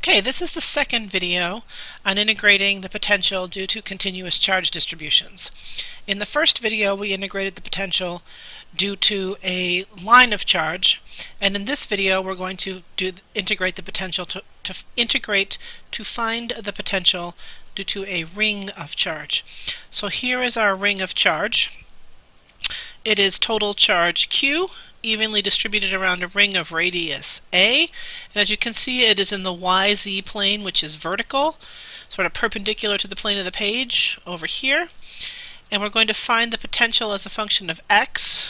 Okay, this is the second video on integrating the potential due to continuous charge distributions. In the first video we integrated the potential due to a line of charge, and in this video we're going to integrate the potential to find the potential due to a ring of charge. So here is our ring of charge. It is total charge Q, evenly distributed around a ring of radius A, and as you can see it is in the YZ plane, which is vertical, sort of perpendicular to the plane of the page over here, and we're going to find the potential as a function of x.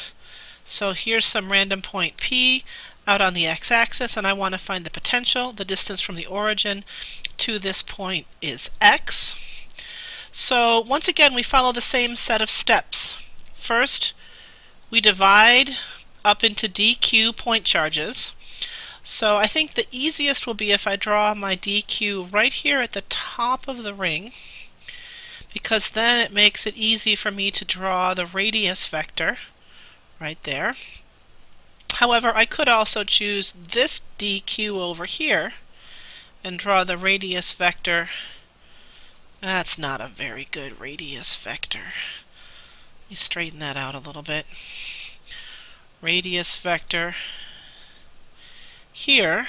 So here's some random point P out on the x-axis, and I want to find the potential. The distance from the origin to this point is x. So once again we follow the same set of steps. First we divide up into dq point charges. So I think the easiest will be if I draw my dq right here at the top of the ring, because then it makes it easy for me to draw the radius vector right there. However, I could also choose this dq over here and draw the radius vector. That's not a very good radius vector. Let me straighten that out a little bit. Radius vector here,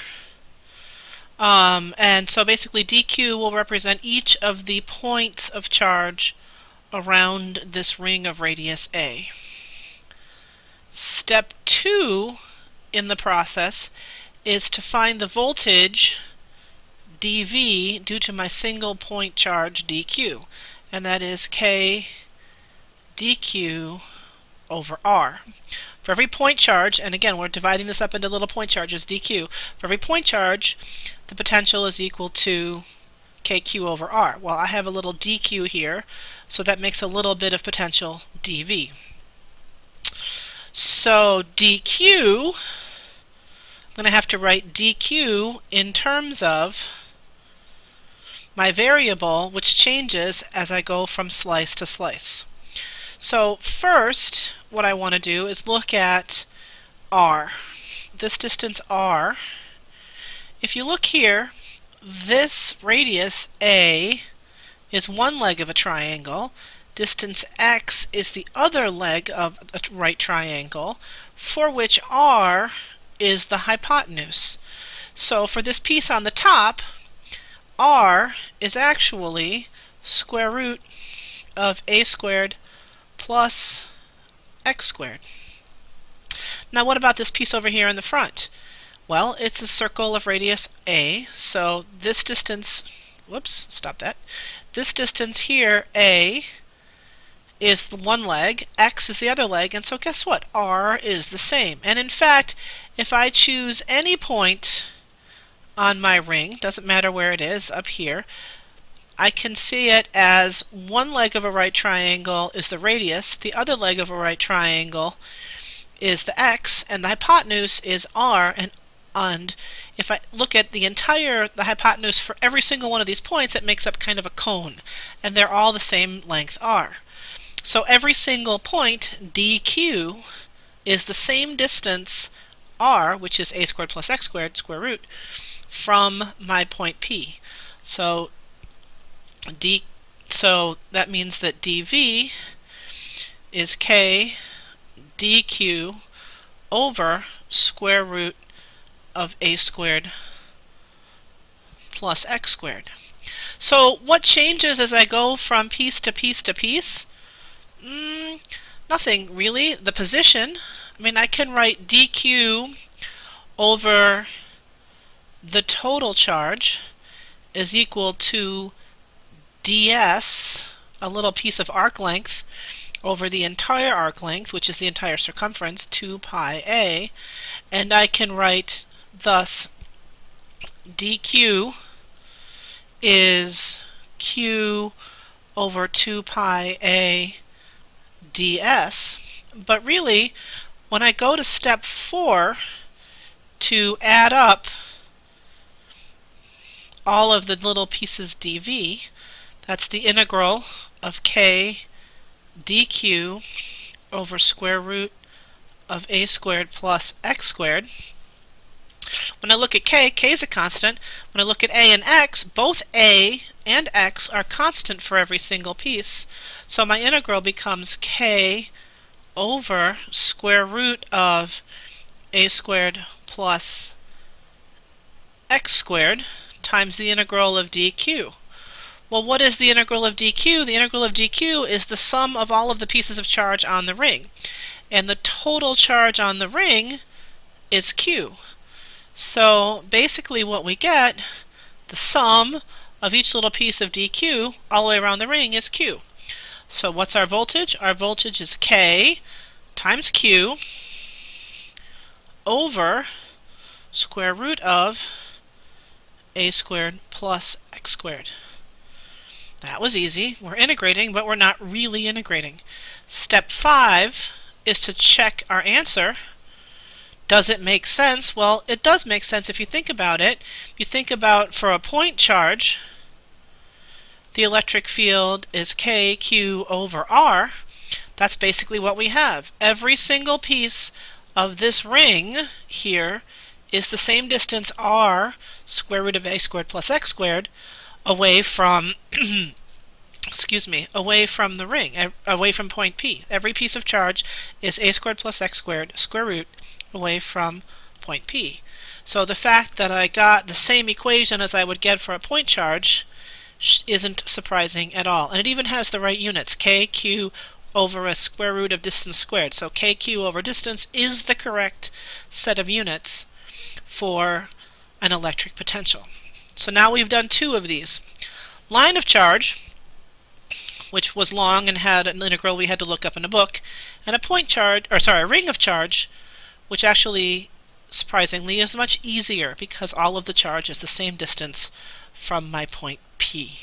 and so basically dq will represent each of the points of charge around this ring of radius A. Step 2 in the process is to find the voltage dV due to my single point charge dq, and that is K dq over R. For every point charge, and again we're dividing this up into little point charges, dq, for every point charge the potential is equal to kq over R. Well, I have a little dq here, so that makes a little bit of potential dV. So dq, I'm going to have to write dq in terms of my variable, which changes as I go from slice to slice. So first what I want to do is look at R, this distance R. If you look here, this radius A is one leg of a triangle, distance x is the other leg of a right triangle, for which R is the hypotenuse. So for this piece on the top, R is actually square root of a squared plus x squared. Now what about this piece over here in the front? Well, it's a circle of radius A, so this distance, whoops, stop that. This distance here, A, is the one leg, x is the other leg, and so guess what? R is the same. And in fact, if I choose any point on my ring, doesn't matter where it is, up here, I can see it as one leg of a right triangle is the radius, the other leg of a right triangle is the x, and the hypotenuse is R, and if I look at the hypotenuse for every single one of these points, it makes up kind of a cone, and they're all the same length R. So every single point, dq, is the same distance R, which is a squared plus x squared, square root, from my point P. So that means that dV is K dq over square root of a squared plus x squared. So what changes as I go from piece to piece to piece? Nothing really. The position, I mean, I can write dq over the total charge is equal to ds, a little piece of arc length, over the entire arc length, which is the entire circumference, 2 pi a, and I can write thus dq is q over 2 pi a ds. But really, when I go to step 4 to add up all of the little pieces dV, that's the integral of K dq over square root of a squared plus x squared. When I look at k, k is a constant. When I look at a and x, both a and x are constant for every single piece. So my integral becomes k over square root of a squared plus x squared times the integral of dq. Well, what is the integral of dq? The integral of dq is the sum of all of the pieces of charge on the ring. And the total charge on the ring is q. So basically what we get, the sum of each little piece of dq all the way around the ring is q. So what's our voltage? Our voltage is k times q over square root of a squared plus x squared. That was easy. We're integrating, but we're not really integrating. Step 5 is to check our answer. Does it make sense? Well, it does make sense if you think about it. If you think about for a point charge, the electric field is kq over r. That's basically what we have. Every single piece of this ring here is the same distance r, square root of a squared plus x squared, away from excuse me, away from the ring, away from point P. Every piece of charge is a squared plus x squared square root away from point P. So the fact that I got the same equation as I would get for a point charge isn't surprising at all. And it even has the right units, kq over a square root of distance squared. So kq over distance is the correct set of units for an electric potential. So now we've done 2 of these. Line of charge, which was long and had an integral we had to look up in a book, and a point charge, or sorry, a ring of charge, which actually, surprisingly, is much easier because all of the charge is the same distance from my point P.